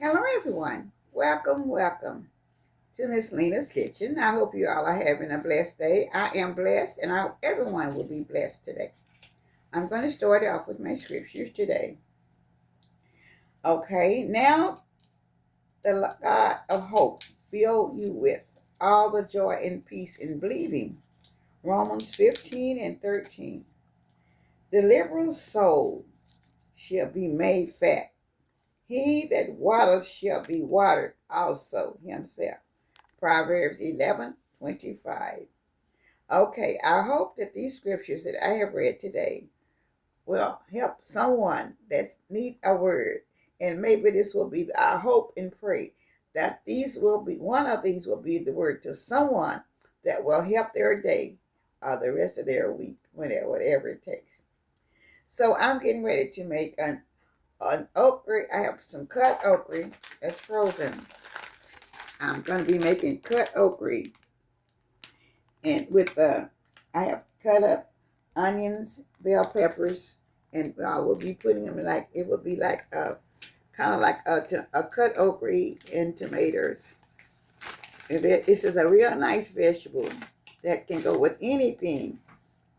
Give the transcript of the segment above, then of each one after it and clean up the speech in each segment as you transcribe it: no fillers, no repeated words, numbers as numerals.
Hello, everyone. Welcome to Miss Lena's Kitchen. I hope you all are having a blessed day. I am blessed, and I hope everyone will be blessed today. I'm going to start off with my scriptures today. Okay, now the God of hope fill you with all the joy and peace in believing. Romans 15 and 13. The liberal soul shall be made fat. He that waters shall be watered also himself. Proverbs 11:25. Okay, I hope that these scriptures that I have read today will help someone that need a word. And maybe this will be, I hope and pray that one of these will be the word to someone that will help their day or the rest of their week, whatever it takes. So I'm getting ready to make an okra. I have some cut okra that's frozen. I'm going to be making cut okra, and I have cut up onions, bell peppers, and I will be putting them like it would be like kind of like a cut okra and tomatoes. This is a real nice vegetable that can go with anything,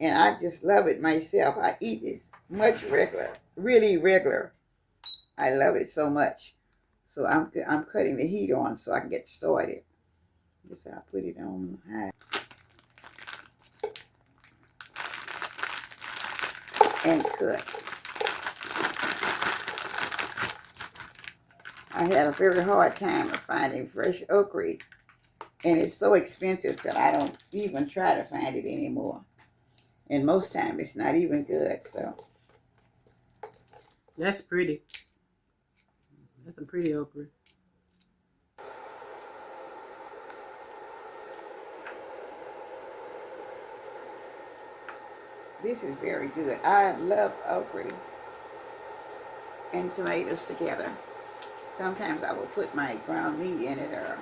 and I just love it myself. I eat this much regular, really regular. I love it so much. So I'm cutting the heat on so I can get started. Guess I'll put it on high and cut. I had a very hard time of finding fresh okra, and it's so expensive that I don't even try to find it anymore. And most time it's not even good. So That's pretty. That's a pretty okra. this is very good. I love okra and tomatoes together. Sometimes I will put my ground meat in it, or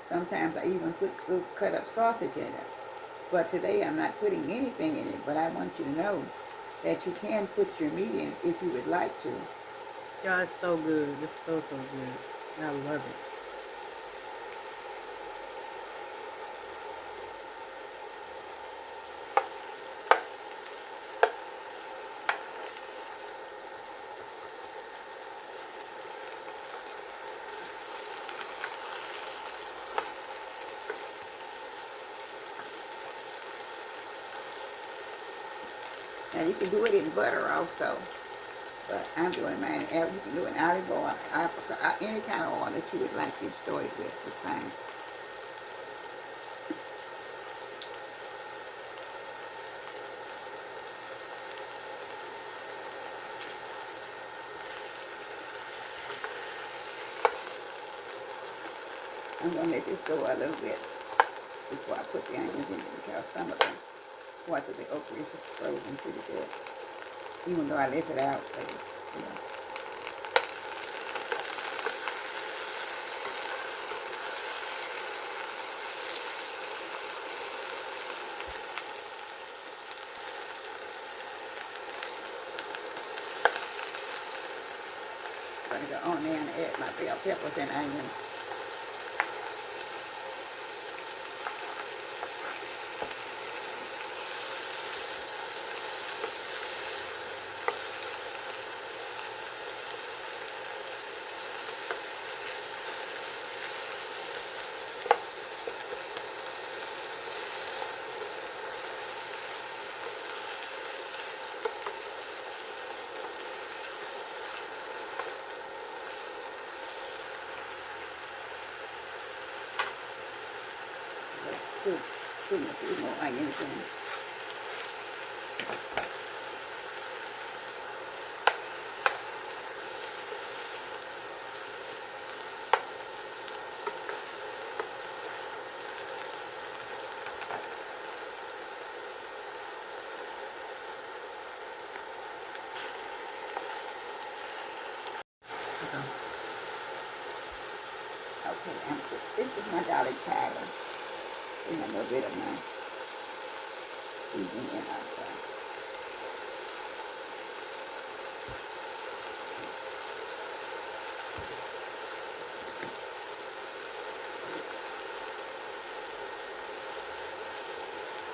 sometimes I even put little cut up sausage in it. But today I'm not putting anything in it, but I want you to know that you can put your meat in if you would like to. Yeah, it's so good. It's so good. I love it. Now you can do it in butter also, but I'm doing mine. You can do it in olive oil, any kind of oil that you would like to store it with is fine. I'm gonna let this go a little bit before I put the onions in it, because some of the parts of the okra is frozen pretty good. Even though I left it out, but it's. I'm gonna go on there and add my bell peppers and onions. Put a few more onions in. Okay, this is my garlic powder. And a little bit of my seasoning in also.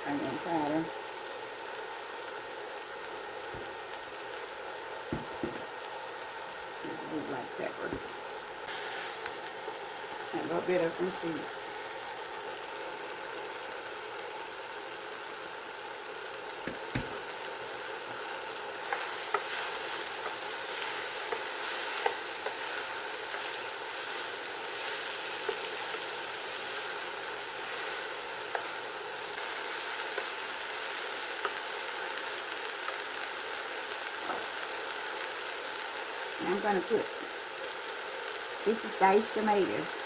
onion powder, and a little black pepper, and a little bit of some seasoning. And I'm going to put, this is diced tomatoes.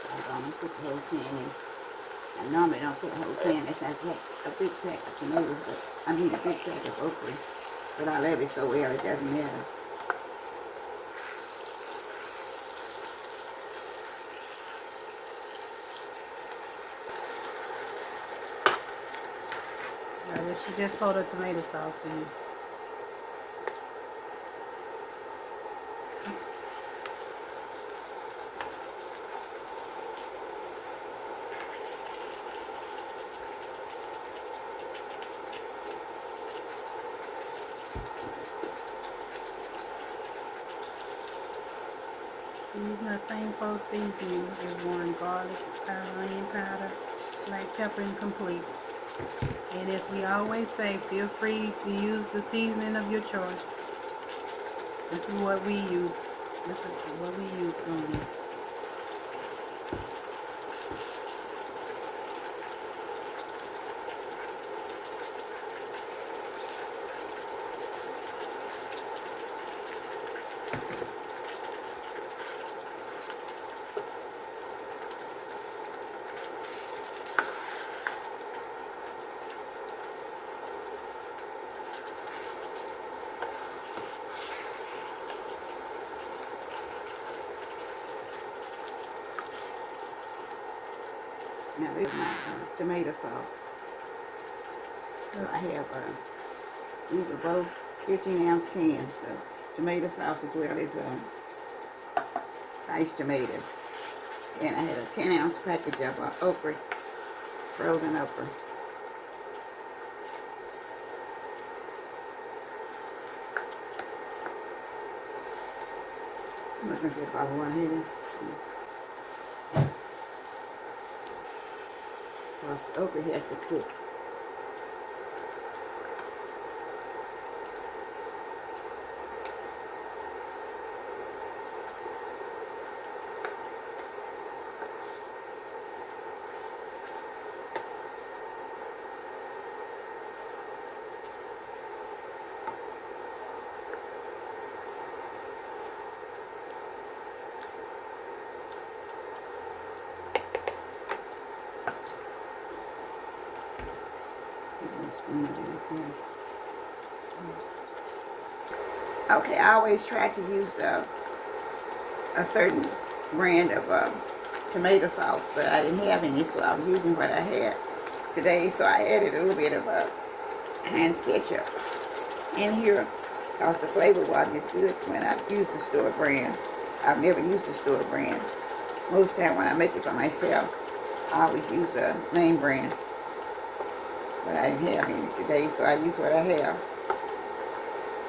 I'm going to put the whole can in. I normally don't put a whole can unless I get a big pack of tomatoes, but I mean a big pack of okra. But I love it so well, it doesn't matter. She just poured her tomato sauce in. Using the same 4 seasoning as one: garlic powder, onion powder, black pepper, and complete. And as we always say, feel free to use the seasoning of your choice. This is what we use. This is what we use only. Now this is my tomato sauce. So I have, these are both 15-ounce cans of tomato sauce as well as diced tomatoes. And I had a 10-ounce package of okra, frozen okra. I'm not going to get about one here. Because the okra has to cook. Okay, I always try to use a certain brand of tomato sauce, but I didn't have any, so I was using what I had today. So I added a little bit of Heinz ketchup in here because the flavor wasn't as good when I used the store brand. I've never used the store brand. Most of the time when I make it for myself, I always use a name brand. But I didn't have any today, so I use what I have.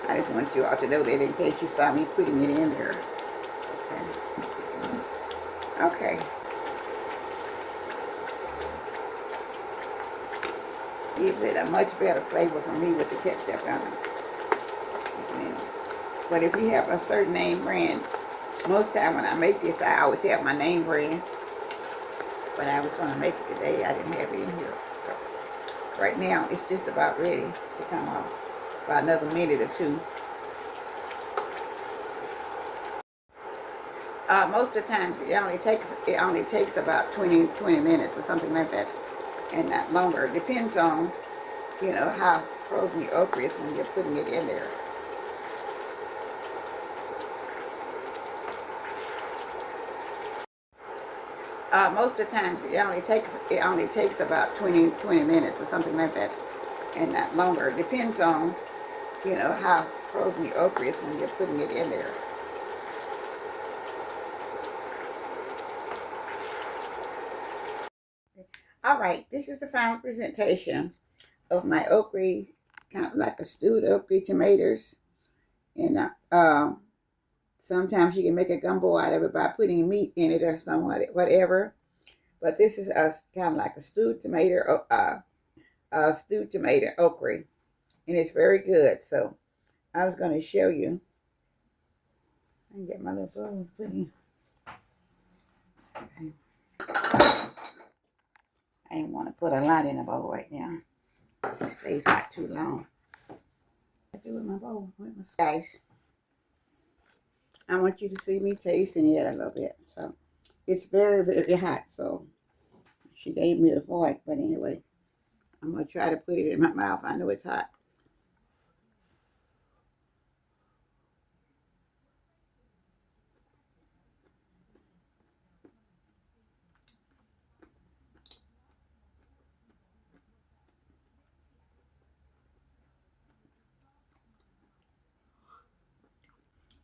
I just want you all to know that in case you saw me putting it in there. Okay. Gives it a much better flavor for me with the ketchup on it. But if you have a certain name brand, most of the time when I make this, I always have my name brand. But I was going to make it today. I didn't have it in here. So right now, it's just about ready to come off. About another minute or two. Most of the times, it only takes about 20 minutes or something like that, and not longer. It depends on, you know, how frozen your okra is when you're putting it in there. Most of the times it only takes about 20 minutes or something like that, and not longer. It depends on how frozen your okra is when you're putting it in there. All right, this is the final presentation of my okra, kind of like a stewed okra tomatoes, and sometimes you can make a gumbo out of it by putting meat in it or somewhat, whatever. But this is kind of like a stewed tomato okra, and it's very good. So I was going to show you. I can get my little bowl. Okay. I didn't want to put a lot in the bowl right now. It stays hot too long. I do with my bowl. Guys, I want you to see me tasting it a little bit. So it's very, very hot. So she gave me the fork, but anyway, I'm gonna try to put it in my mouth. I know it's hot.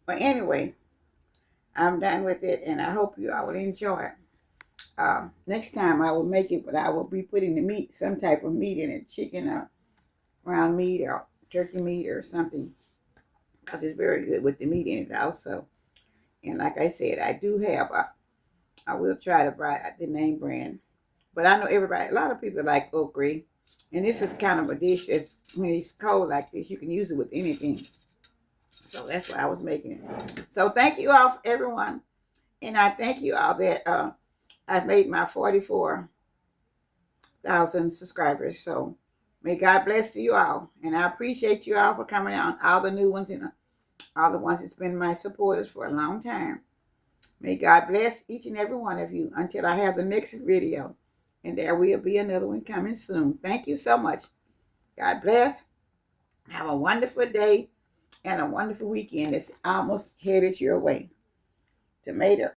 But anyway, I'm done with it, and I hope you all will enjoy it. Next time I will make it, but I will be putting the meat, some type of meat in it, chicken or ground meat or turkey meat or something, because it's very good with the meat in it also. And like I said, I will try to buy the name brand, but I know a lot of people like okra, and this is kind of a dish that's, when it's cold like this, you can use it with anything. So that's why I was making it. So thank you all, everyone, and I thank you all that I've made my 44,000 subscribers. So may God bless you all, and I appreciate you all for coming on, all the new ones and all the ones that's been my supporters for a long time. May God bless each and every one of you until I have the next video. And there will be another one coming soon. Thank you so much. God bless. Have a wonderful day and a wonderful weekend. It's almost headed your way. Tomato